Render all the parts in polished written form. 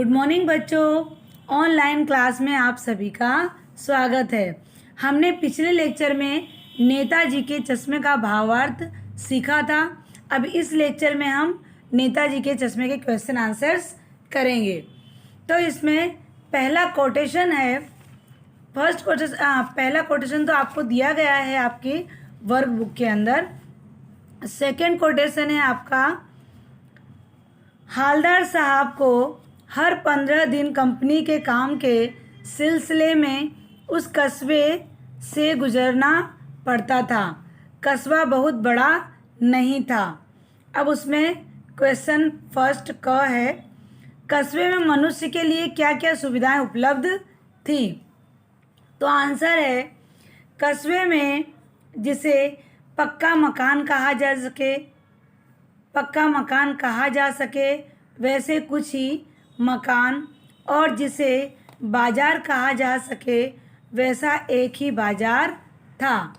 Good morning बच्चों। Online class में आप सभी का स्वागत है। हमने पिछले लेक्चर में नेताजी के चश्मे का भावार्थ सीखा था। अब इस लेक्चर में हम नेताजी के चश्मे के क्वेश्चन आंसर्स करेंगे। तो इसमें पहला कोटेशन है, पहला कोटेशन तो आपको दिया गया है आपकी वर्क बुक के अंदर। सेकंड कोटेशन है आपका, हालदार साहब को हर 15 दिन कंपनी के काम के सिलसिले में उस कस्बे से गुजरना पड़ता था। कस्बा बहुत बड़ा नहीं था। अब उसमें क्वेश्चन फर्स्ट क है, कस्बे में मनुष्य के लिए क्या क्या सुविधाएं उपलब्ध थी। तो आंसर है, कस्बे में जिसे पक्का मकान कहा जा सके वैसे कुछ ही मकान, और जिसे बाजार कहा जा सके वैसा एक ही बाजार था।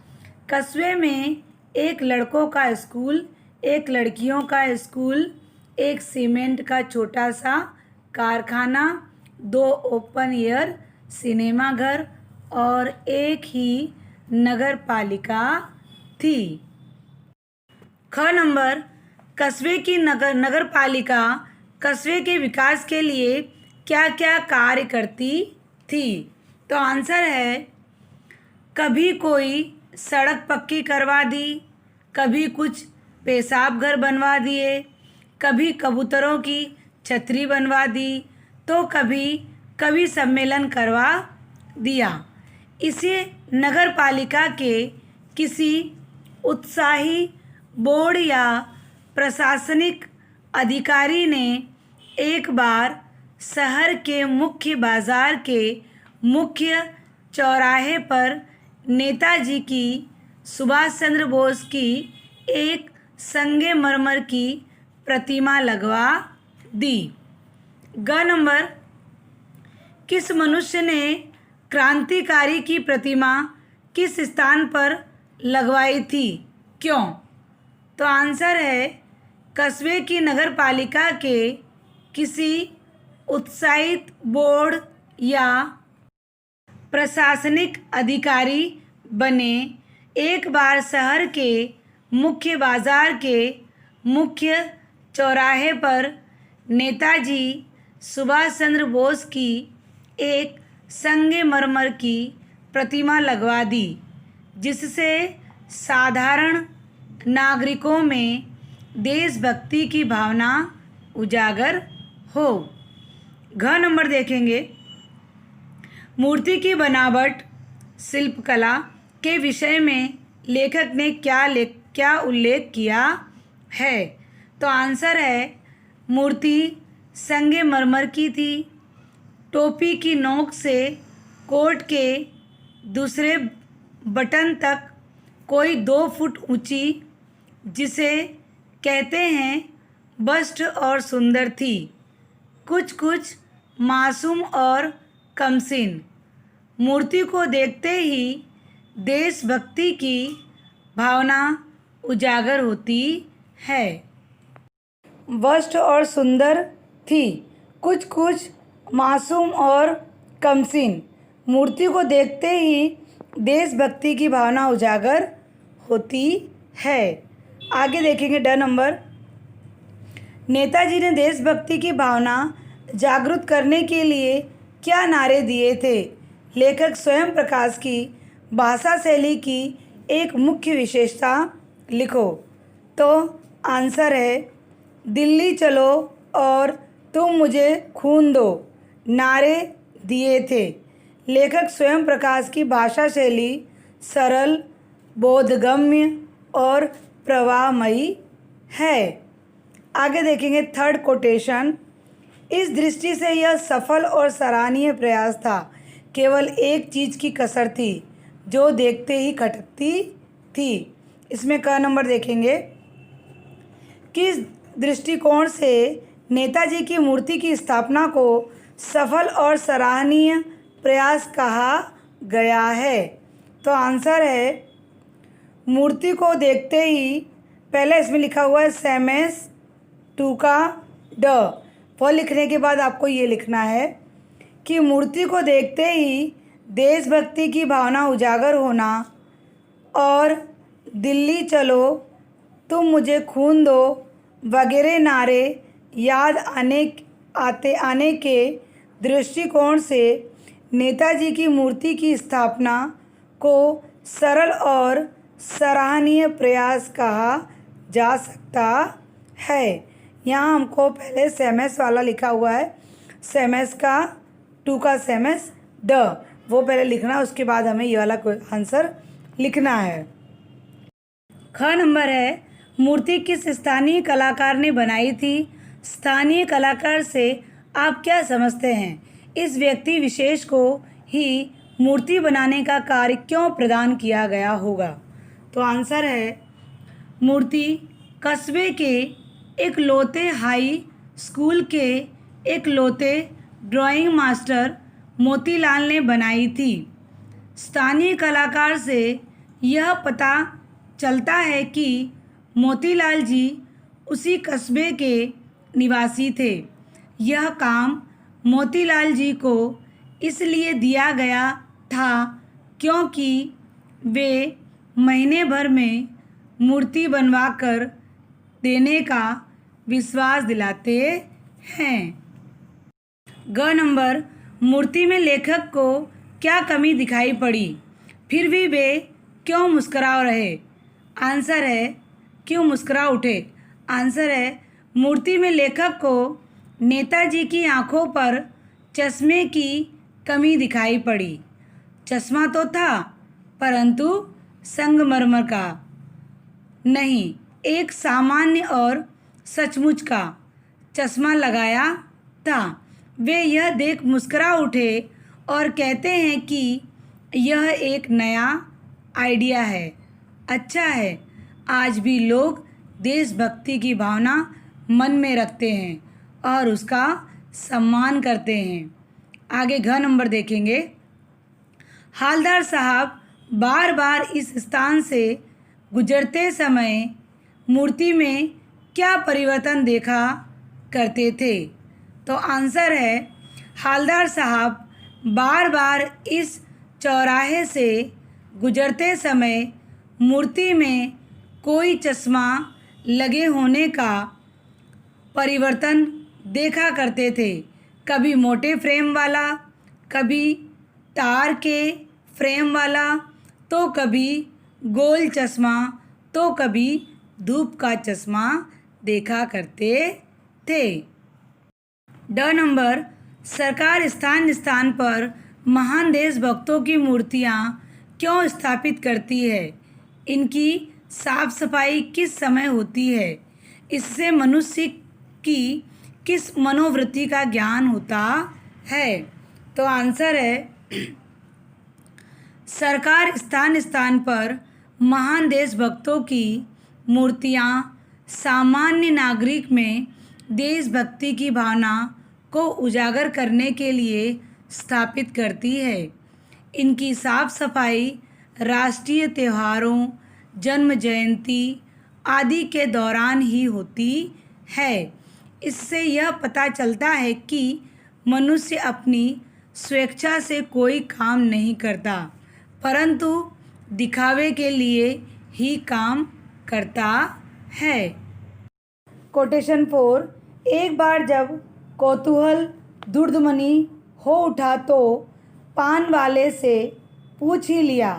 कस्बे में एक लड़कों का स्कूल, एक लड़कियों का स्कूल, एक सीमेंट का छोटा सा कारखाना, 2 ओपन एयर सिनेमा घर और एक ही नगर पालिका थी। ख नंबर, कस्बे की नगर पालिका कस्बे के विकास के लिए क्या क्या कार्य करती थी। तो आंसर है, कभी कोई सड़क पक्की करवा दी, कभी कुछ पेशाब घर बनवा दिए, कभी कबूतरों की छतरी बनवा दी, तो कभी कवि सम्मेलन करवा दिया। इसे नगर पालिका के किसी उत्साही बोर्ड या प्रशासनिक अधिकारी ने एक बार शहर के मुख्य बाजार के मुख्य चौराहे पर नेताजी की, सुभाष चंद्र बोस की एक संगमरमर की प्रतिमा लगवा दी। ग नंबर, किस मनुष्य ने क्रांतिकारी की प्रतिमा किस स्थान पर लगवाई थी, क्यों। तो आंसर है, कस्बे की नगर पालिका के किसी उत्साहित बोर्ड या प्रशासनिक अधिकारी बने एक बार शहर के मुख्य बाजार के मुख्य चौराहे पर नेताजी सुभाष चंद्र बोस की एक संगमरमर की प्रतिमा लगवा दी, जिससे साधारण नागरिकों में देशभक्ति की भावना उजागर हो। घ नंबर देखेंगे, मूर्ति की बनावट शिल्पकला के विषय में लेखक ने क्या उल्लेख किया है। तो आंसर है, मूर्ति संगमरमर की थी। टोपी की नोक से कोट के दूसरे बटन तक कोई 2 फुट ऊंची, जिसे कहते हैं बस्ट और सुंदर थी। कुछ मासूम और कमसीन। मूर्ति को देखते ही देशभक्ति की भावना उजागर होती है। बस्ट और सुंदर थी, कुछ मासूम और कमसीन। मूर्ति को देखते ही देशभक्ति की भावना उजागर होती है। आगे देखेंगे ड नंबर, नेताजी ने देशभक्ति की भावना जागृत करने के लिए क्या नारे दिए थे। लेखक स्वयं प्रकाश की भाषा शैली की एक मुख्य विशेषता लिखो। तो आंसर है, दिल्ली चलो और तुम मुझे खून दो नारे दिए थे। लेखक स्वयं प्रकाश की भाषा शैली सरल, बोधगम्य और प्रवाहमयी है। आगे देखेंगे थर्ड कोटेशन, इस दृष्टि से यह सफल और सराहनीय प्रयास था। केवल एक चीज़ की कसर थी जो देखते ही खटकती थी। इसमें क नंबर देखेंगे, किस दृष्टिकोण से नेताजी की मूर्ति की स्थापना को सफल और सराहनीय प्रयास कहा गया है। तो आंसर है, मूर्ति को देखते ही, पहले इसमें लिखा हुआ है सेमेस टू का ड, फ लिखने के बाद आपको ये लिखना है कि मूर्ति को देखते ही देशभक्ति की भावना उजागर होना और दिल्ली चलो, तुम मुझे खून दो वगैरह नारे याद आने के दृष्टिकोण से नेताजी की मूर्ति की स्थापना को सरल और सराहनीय प्रयास कहा जा सकता है। यहाँ हमको पहले सेमेस वाला लिखा हुआ है, सेमेस का टू का सेमेस ड, वो पहले लिखना है, उसके बाद हमें ये वाला आंसर लिखना है। ख नंबर है, मूर्ति किस स्थानीय कलाकार ने बनाई थी? स्थानीय कलाकार से आप क्या समझते हैं? इस व्यक्ति विशेष को ही मूर्ति बनाने का कार्य क्यों प्रदान किया गया होगा? तो आंसर है, मूर्ति कस्बे के एक लौते हाई स्कूल के एक लौते ड्राइंग मास्टर मोतीलाल ने बनाई थी। स्थानीय कलाकार से यह पता चलता है कि मोतीलाल जी उसी कस्बे के निवासी थे। यह काम मोतीलाल जी को इसलिए दिया गया था क्योंकि वे महीने भर में मूर्ति बनवाकर देने का विश्वास दिलाते हैं। ग नंबर, मूर्ति में लेखक को क्या कमी दिखाई पड़ी, फिर भी वे क्यों मुस्कुरा रहे? आंसर है, क्यों मुस्कुरा उठे? आंसर है, मूर्ति में लेखक को नेताजी की आंखों पर चश्मे की कमी दिखाई पड़ी। चश्मा तो था, परंतु संगमरमर का नहीं, एक सामान्य और सचमुच का चश्मा लगाया था। वे यह देख मुस्कुरा उठे और कहते हैं कि यह एक नया आइडिया है, अच्छा है। आज भी लोग देशभक्ति की भावना मन में रखते हैं और उसका सम्मान करते हैं। आगे घ नंबर देखेंगे। हालदार साहब बार बार इस स्थान से गुजरते समय मूर्ति में क्या परिवर्तन देखा करते थे? तो आंसर है, हालदार साहब बार बार इस चौराहे से गुजरते समय मूर्ति में कोई चश्मा लगे होने का परिवर्तन देखा करते थे। कभी मोटे फ्रेम वाला, कभी तार के फ्रेम वाला, तो कभी गोल चश्मा, तो कभी धूप का चश्मा देखा करते थे। ड नंबर, सरकार स्थान स्थान पर महान देशभक्तों की मूर्तियाँ क्यों स्थापित करती है? इनकी साफ सफाई किस समय होती है? इससे मनुष्य की किस मनोवृत्ति का ज्ञान होता है? तो आंसर है, सरकार स्थान स्थान पर महान देशभक्तों की मूर्तियाँ सामान्य नागरिक में देशभक्ति की भावना को उजागर करने के लिए स्थापित करती है। इनकी साफ सफाई राष्ट्रीय त्योहारों, जन्म जयंती आदि के दौरान ही होती है। इससे यह पता चलता है कि मनुष्य अपनी स्वेच्छा से कोई काम नहीं करता, परंतु दिखावे के लिए ही काम करता है। कोटेशन 4, एक बार जब कौतूहल दुर्दमनी हो उठा तो पान वाले से पूछ ही लिया,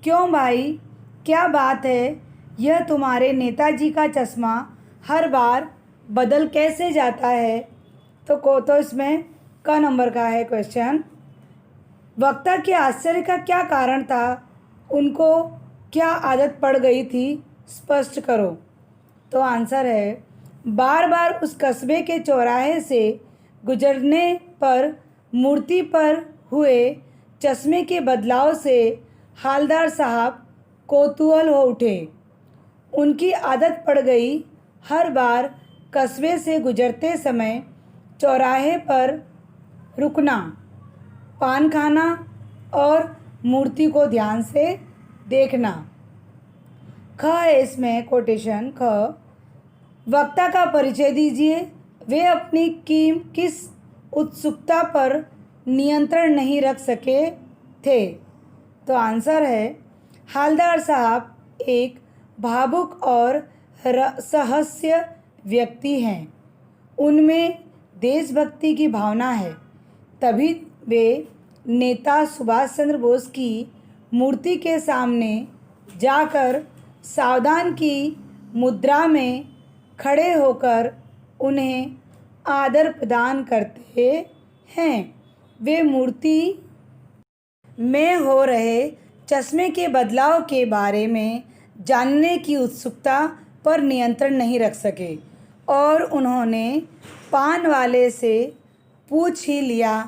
क्यों भाई, क्या बात है? यह तुम्हारे नेताजी का चश्मा हर बार बदल कैसे जाता है? तो इसमें क नंबर का है क्वेश्चन। वक्ता के आश्चर्य का क्या कारण था? उनको क्या आदत पड़ गई थी? स्पष्ट करो। तो आंसर है, बार बार उस कस्बे के चौराहे से गुजरने पर मूर्ति पर हुए चश्मे के बदलाव से हालदार साहब कौतूहल हो उठे। उनकी आदत पड़ गई हर बार कस्बे से गुजरते समय चौराहे पर रुकना, पान खाना और मूर्ति को ध्यान से देखना। ख है इसमें कोटेशन ख, वक्ता का परिचय दीजिए। वे अपनी किस उत्सुकता पर नियंत्रण नहीं रख सके थे। तो आंसर है, हवलदार साहब एक भावुक और रहस्य व्यक्ति हैं। उनमें देशभक्ति की भावना है, तभी वे नेता सुभाष चंद्र बोस की मूर्ति के सामने जाकर सावधान की मुद्रा में खड़े होकर उन्हें आदर प्रदान करते हैं। वे मूर्ति में हो रहे चश्मे के बदलाव के बारे में जानने की उत्सुकता पर नियंत्रण नहीं रख सके और उन्होंने पान वाले से पूछ ही लिया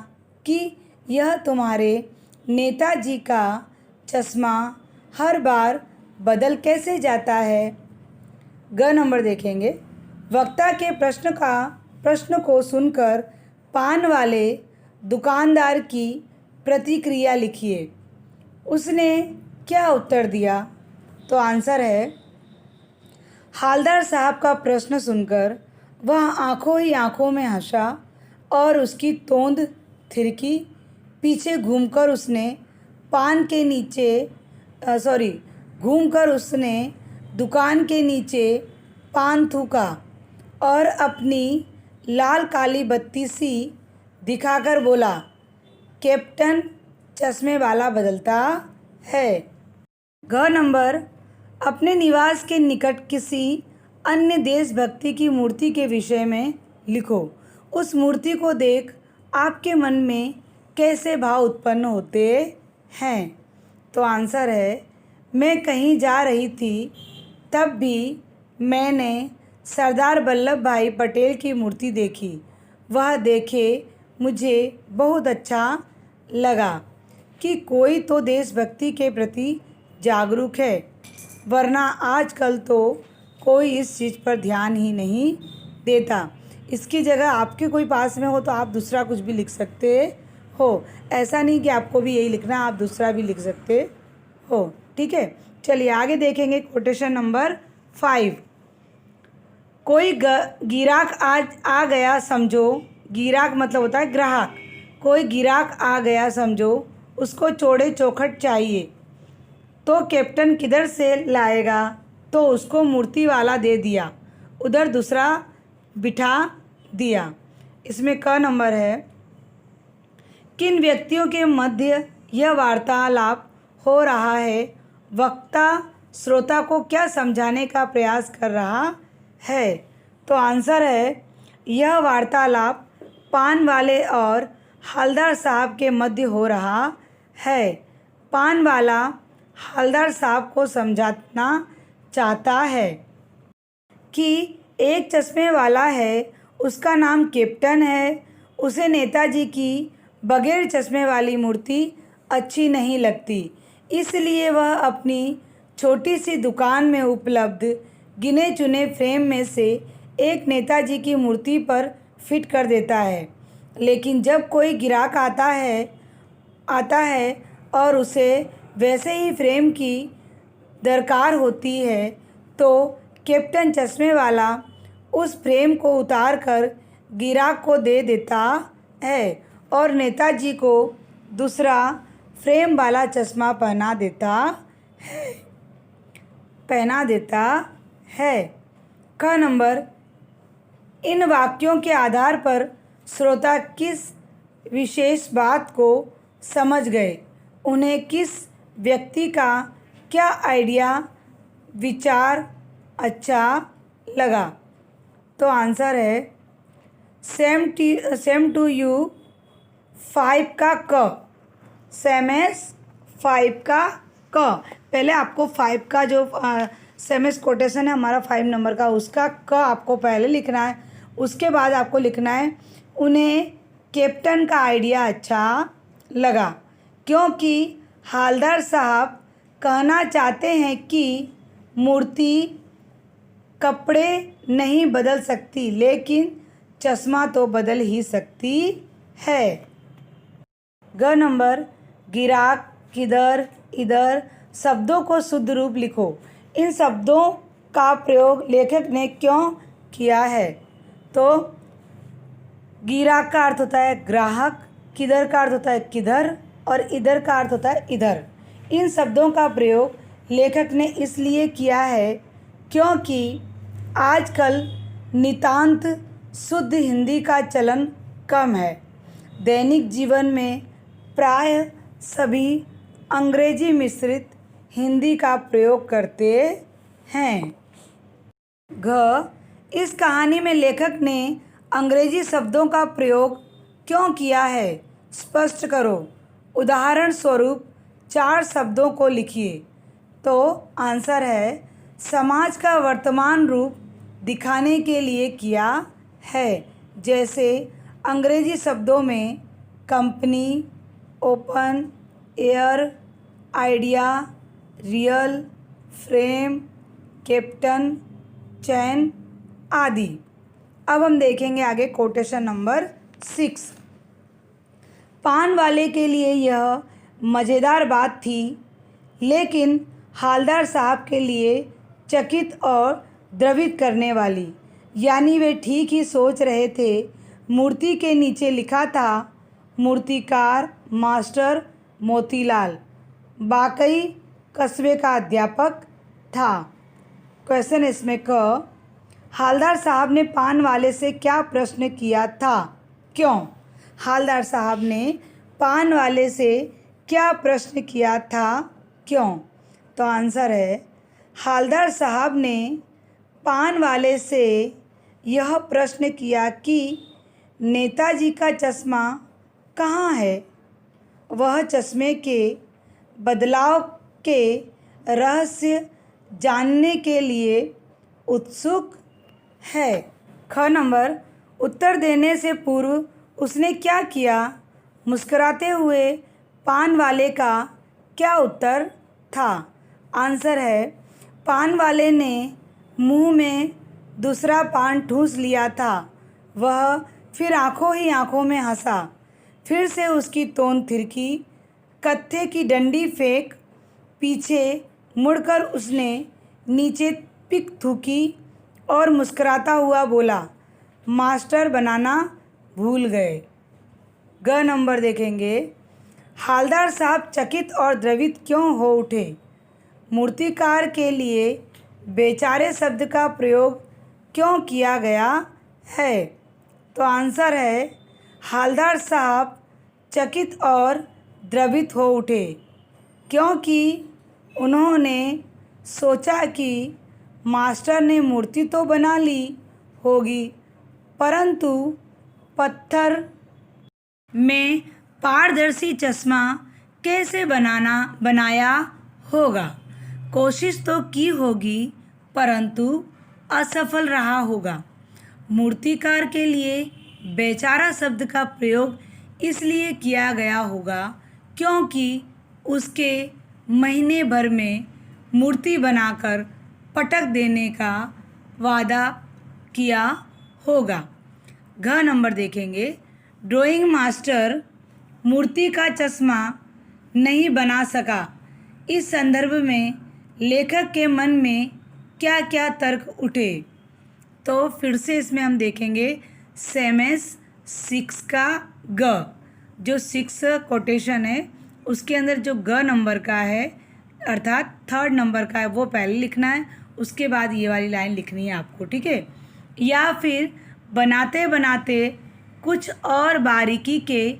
कि यह तुम्हारे नेताजी का चश्मा हर बार बदल कैसे जाता है। ग नंबर देखेंगे। वक्ता के प्रश्न को सुनकर पान वाले दुकानदार की प्रतिक्रिया लिखिए। उसने क्या उत्तर दिया। तो आंसर है, हवलदार साहब का प्रश्न सुनकर वह आंखों ही आंखों में हंसा और उसकी तोंद थिरकी। पीछे घूमकर उसने दुकान के नीचे पान थूका और अपनी लाल काली बत्ती सी दिखाकर बोला, कैप्टन चश्मे वाला बदलता है। घ नंबर, अपने निवास के निकट किसी अन्य देशभक्ति की मूर्ति के विषय में लिखो। उस मूर्ति को देख आपके मन में कैसे भाव उत्पन्न होते हैं। तो आंसर है, मैं कहीं जा रही थी, तब भी मैंने सरदार वल्लभ भाई पटेल की मूर्ति देखी। वह देखे मुझे बहुत अच्छा लगा कि कोई तो देशभक्ति के प्रति जागरूक है, वरना आजकल तो कोई इस चीज़ पर ध्यान ही नहीं देता। इसकी जगह आपके कोई पास में हो तो आप दूसरा कुछ भी लिख सकते हो। ऐसा नहीं कि आपको भी यही लिखना, आप दूसरा भी लिख सकते हो। ठीक है, चलिए आगे देखेंगे। Quotation number 5। कोई गिराक आज आ गया समझो। गिराक मतलब होता है ग्राहक। कोई गिराक आ गया समझो, उसको चौड़े चौखट चाहिए, तो कैप्टन किधर से लाएगा। तो उसको मूर्ति वाला दे दिया, उधर दूसरा बिठा दिया। इसमें क नंबर है, किन व्यक्तियों के मध्य यह वार्तालाप हो रहा है। वक्ता श्रोता को क्या समझाने का प्रयास कर रहा है। तो आंसर है, यह वार्तालाप पान वाले और हवलदार साहब के मध्य हो रहा है। पान वाला हवलदार साहब को समझाना चाहता है कि एक चश्मे वाला है, उसका नाम कैप्टन है। उसे नेताजी की बगैर चश्मे वाली मूर्ति अच्छी नहीं लगती, इसलिए वह अपनी छोटी सी दुकान में उपलब्ध गिने चुने फ्रेम में से एक नेताजी की मूर्ति पर फिट कर देता है। लेकिन जब कोई ग्राहक आता है और उसे वैसे ही फ्रेम की दरकार होती है, तो कैप्टन चश्मे वाला उस फ्रेम को उतार कर ग्राहक को दे देता है और नेताजी को दूसरा फ्रेम वाला चश्मा पहना देता है। क नंबर, इन वाक्यों के आधार पर श्रोता किस विशेष बात को समझ गए। उन्हें किस व्यक्ति का क्या आइडिया विचार अच्छा लगा। तो आंसर है, सेम टू यू 5 का क, सेम एस 5 का क। पहले आपको 5 का जो सेम एस कोटेशन है हमारा 5 नंबर का, उसका क आपको पहले लिखना है। उसके बाद आपको लिखना है, उन्हें कैप्टन का आइडिया अच्छा लगा, क्योंकि हवलदार साहब कहना चाहते हैं कि मूर्ति कपड़े नहीं बदल सकती, लेकिन चश्मा तो बदल ही सकती है। ग नंबर, गिराक, किधर, इधर शब्दों को शुद्ध रूप लिखो। इन शब्दों का प्रयोग लेखक ने क्यों किया है। तो गिराक का अर्थ होता है ग्राहक, किधर का अर्थ होता है किधर, और इधर का अर्थ होता है इधर। इन शब्दों का प्रयोग लेखक ने इसलिए किया है क्योंकि आजकल नितांत शुद्ध हिंदी का चलन कम है। दैनिक जीवन में प्राय सभी अंग्रेजी मिश्रित हिंदी का प्रयोग करते हैं। इस कहानी में लेखक ने अंग्रेजी शब्दों का प्रयोग क्यों किया है, स्पष्ट करो। उदाहरण स्वरूप 4 शब्दों को लिखिए। तो आंसर है समाज का वर्तमान रूप दिखाने के लिए किया है। जैसे अंग्रेजी शब्दों में company, open, air, idea, real, frame, captain, chain आदि। अब हम देखेंगे आगे कोटेशन नंबर 6। पान वाले के लिए यह मज़ेदार बात थी, लेकिन हालदार साहब के लिए चकित और द्रवित करने वाली। यानी वे ठीक ही सोच रहे थे। मूर्ति के नीचे लिखा था मूर्तिकार मास्टर मोतीलाल, वाकई कस्बे का अध्यापक था। क्वेश्चन इसमें क, हालदार साहब ने पान वाले से क्या प्रश्न किया था, क्यों? हालदार साहब ने पान वाले से क्या प्रश्न किया था, क्यों? तो आंसर है हालदार साहब ने पान वाले से यह प्रश्न किया कि नेताजी का चश्मा कहाँ है। वह चश्मे के बदलाव के रहस्य जानने के लिए उत्सुक है। ख नंबर, उत्तर देने से पूर्व उसने क्या किया? मुस्कुराते हुए पान वाले का क्या उत्तर था? आंसर है पान वाले ने मुंह में दूसरा पान ठूंस लिया था। वह फिर आंखों ही आंखों में हंसा। फिर से उसकी तोंद थिरकी। कत्थे की डंडी फेंक पीछे मुड़कर उसने नीचे पिक थूकी और मुस्कुराता हुआ बोला, मास्टर बनाना भूल गए। ग नंबर देखेंगे, हालदार साहब चकित और द्रवित क्यों हो उठे? मूर्तिकार के लिए बेचारे शब्द का प्रयोग क्यों किया गया है? तो आंसर है हालदार साहब चकित और द्रवित हो उठे क्योंकि उन्होंने सोचा कि मास्टर ने मूर्ति तो बना ली होगी, परंतु पत्थर में पारदर्शी चश्मा कैसे बनाया होगा। कोशिश तो की होगी परंतु असफल रहा होगा। मूर्तिकार के लिए बेचारा शब्द का प्रयोग इसलिए किया गया होगा क्योंकि उसके महीने भर में मूर्ति बनाकर पटक देने का वादा किया होगा। घ नंबर देखेंगे, ड्राइंग मास्टर मूर्ति का चश्मा नहीं बना सका। इस संदर्भ में लेखक के मन में क्या क्या तर्क उठे? तो फिर से इसमें हम देखेंगे सेमेस 6 का ग, जो 6 कोटेशन है उसके अंदर जो ग नंबर का है अर्थात 3rd नंबर का है वो पहले लिखना है, उसके बाद ये वाली लाइन लिखनी है आपको, ठीक है। या फिर बनाते बनाते कुछ और बारीकी के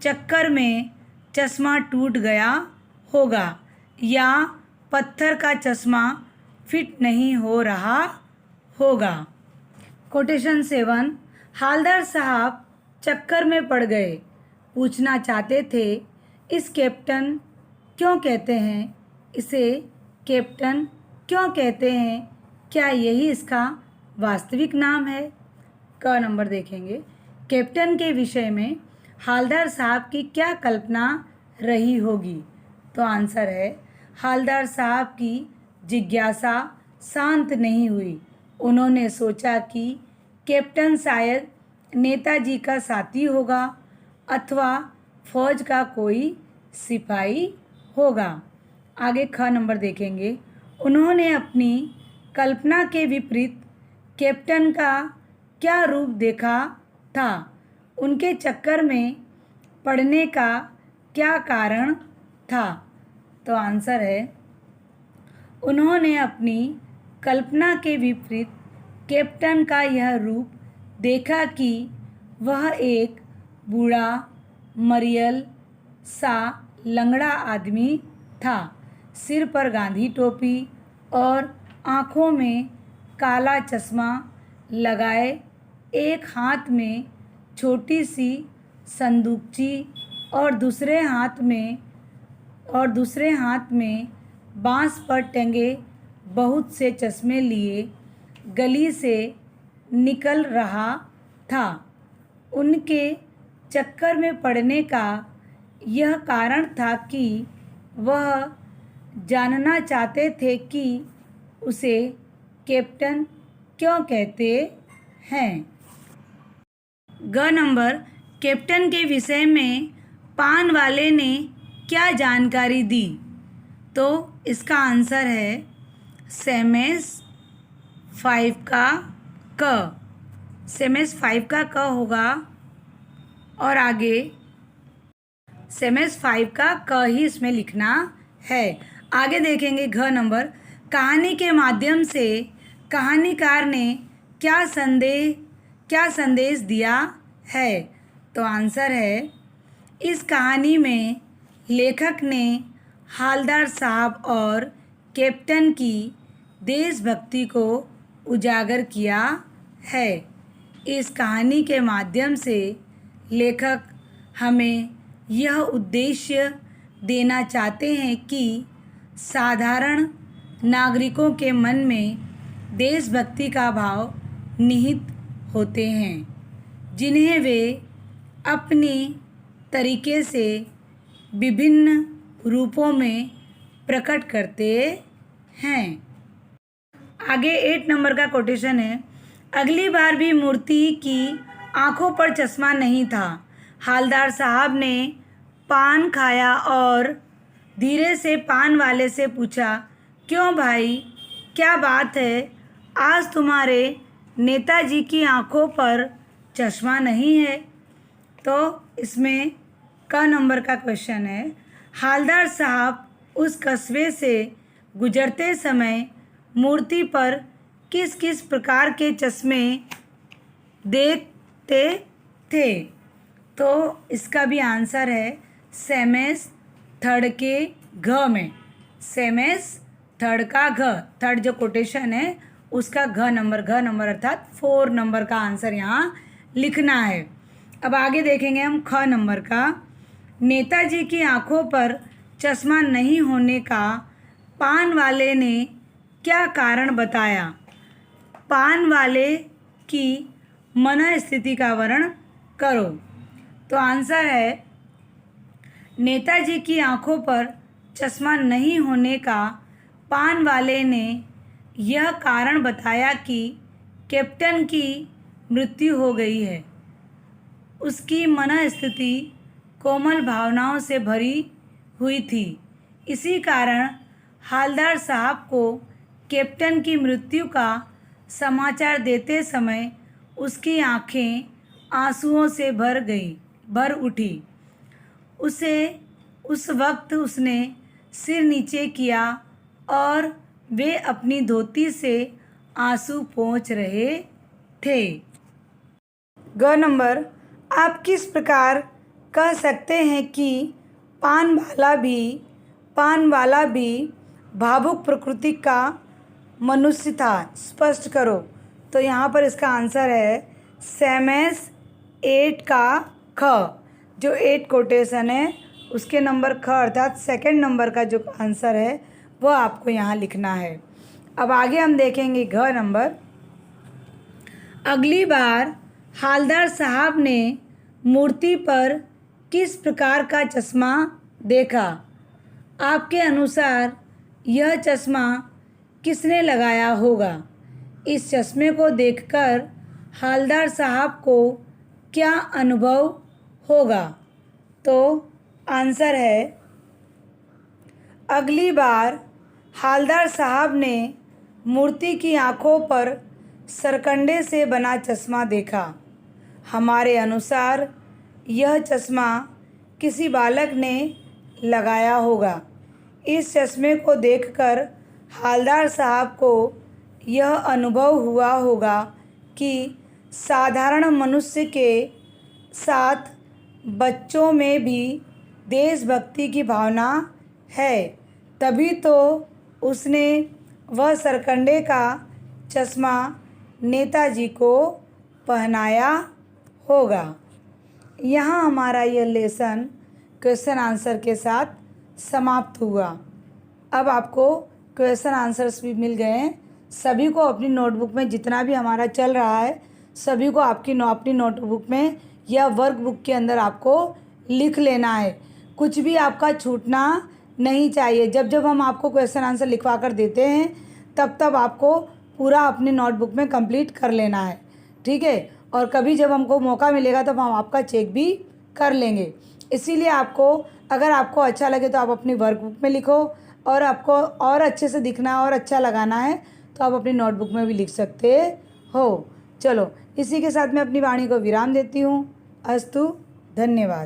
चक्कर में चश्मा टूट गया होगा, या पत्थर का चश्मा फिट नहीं हो रहा होगा। कोटेशन 7, हालदार साहब चक्कर में पड़ गए। पूछना चाहते थे इस कैप्टन क्यों कहते हैं, इसे कैप्टन क्यों कहते हैं, क्या यही इसका वास्तविक नाम है? क नंबर देखेंगे, कैप्टन के विषय में हालदार साहब की क्या कल्पना रही होगी? तो आंसर है हालदार साहब की जिज्ञासा शांत नहीं हुई। उन्होंने सोचा कि कैप्टन शायद नेताजी का साथी होगा अथवा फौज का कोई सिपाही होगा। आगे ख नंबर देखेंगे, उन्होंने अपनी कल्पना के विपरीत कैप्टन का क्या रूप देखा था? उनके चक्कर में पड़ने का क्या कारण था? तो आंसर है, उन्होंने अपनी कल्पना के विपरीत कैप्टन का यह रूप देखा कि वह एक बूढ़ा मरियल सा लंगड़ा आदमी था, सिर पर गांधी टोपी और आँखों में काला चश्मा लगाए, एक हाथ में छोटी सी संदूकची और दूसरे हाथ में बांस पर टंगे बहुत से चश्मे लिए गली से निकल रहा था। उनके चक्कर में पड़ने का यह कारण था कि वह जानना चाहते थे कि उसे कैप्टन क्यों कहते हैं। ग नंबर, कैप्टन के विषय में पान वाले ने क्या जानकारी दी? तो इसका आंसर है सेमेस 5 का क। सेमेस 5 का क होगा और आगे सेमेस 5 का क ही इसमें लिखना है। आगे देखेंगे घ नंबर, कहानी के माध्यम से कहानीकार ने क्या संदेश दिया है? तो आंसर है, इस कहानी में लेखक ने हालदार साहब और कैप्टन की देशभक्ति को उजागर किया है। इस कहानी के माध्यम से लेखक हमें यह उद्देश्य देना चाहते हैं कि साधारण नागरिकों के मन में देशभक्ति का भाव निहित होते हैं, जिन्हें वे अपनी तरीके से विभिन्न रूपों में प्रकट करते हैं। आगे 8 नंबर का कोटेशन है, अगली बार भी मूर्ति की आंखों पर चश्मा नहीं था। हालदार साहब ने पान खाया और धीरे से पान वाले से पूछा, क्यों भाई, क्या बात है? आज तुम्हारे नेताजी की आंखों पर चश्मा नहीं है? तो इसमें क नंबर का क्वेश्चन है, हालदार साहब उस कस्बे से गुजरते समय मूर्ति पर किस किस प्रकार के चश्मे देखते थे? तो इसका भी आंसर है सेमेस 3 के घ में। सेमेस 3 का घ, थर्ड जो कोटेशन है उसका घ नंबर अर्थात 4 नंबर का आंसर यहाँ लिखना है। अब आगे देखेंगे हम ख नंबर का, नेताजी की आंखों पर चश्मा नहीं होने का पान वाले ने क्या कारण बताया? पान वाले की मनस्थिति का वर्णन करो। तो आंसर है, नेताजी की आंखों पर चश्मा नहीं होने का पान वाले ने यह कारण बताया कि कैप्टन की मृत्यु हो गई है। उसकी मनस्थिति कोमल भावनाओं से भरी हुई थी। इसी कारण हालदार साहब को कैप्टन की मृत्यु का समाचार देते समय उसकी आंखें आंसुओं से भर उठी। उस वक्त उसने सिर नीचे किया और वे अपनी धोती से आंसू पोंछ रहे थे। ग नंबर, आप किस प्रकार कह सकते हैं कि पान वाला भी भावुक प्रकृति का मनुष्य था? स्पष्ट करो। तो यहाँ पर इसका आंसर है सेमेस 8 का ख। जो 8 कोटेशन है उसके नंबर ख अर्थात 2nd नंबर का जो आंसर है वो आपको यहाँ लिखना है। अब आगे हम देखेंगे घ नंबर, अगली बार हालदार साहब ने मूर्ति पर किस प्रकार का चश्मा देखा? आपके अनुसार यह चश्मा किसने लगाया होगा? इस चश्मे को देखकर हालदार साहब को क्या अनुभव होगा? तो आंसर है, अगली बार हालदार साहब ने मूर्ति की आंखों पर सरकंडे से बना चश्मा देखा। हमारे अनुसार यह चश्मा किसी बालक ने लगाया होगा। इस चश्मे को देखकर हालदार साहब को यह अनुभव हुआ होगा कि साधारण मनुष्य के साथ बच्चों में भी देशभक्ति की भावना है, तभी तो उसने वह सरकंडे का चश्मा नेताजी को पहनाया होगा। यहाँ हमारा यह लेसन क्वेश्चन आंसर के साथ समाप्त हुआ। अब आपको क्वेश्चन आंसर्स भी मिल गए हैं। सभी को अपनी नोटबुक में जितना भी हमारा चल रहा है सभी को अपनी नोटबुक में या वर्कबुक के अंदर आपको लिख लेना है। कुछ भी आपका छूटना नहीं चाहिए। जब जब हम आपको क्वेश्चन आंसर लिखवा कर देते हैं तब आपको पूरा अपनी नोटबुक में कंप्लीट कर लेना है, ठीक है। और कभी जब हमको मौका मिलेगा तब हम आपका चेक भी कर लेंगे। इसीलिए अगर आपको अच्छा लगे तो आप अपनी वर्कबुक में लिखो, और आपको और अच्छे से दिखना है और अच्छा लगाना है तो आप अपनी नोटबुक में भी लिख सकते हो। चलो, इसी के साथ मैं अपनी वाणी को विराम देती हूँ। अस्तु, धन्यवाद।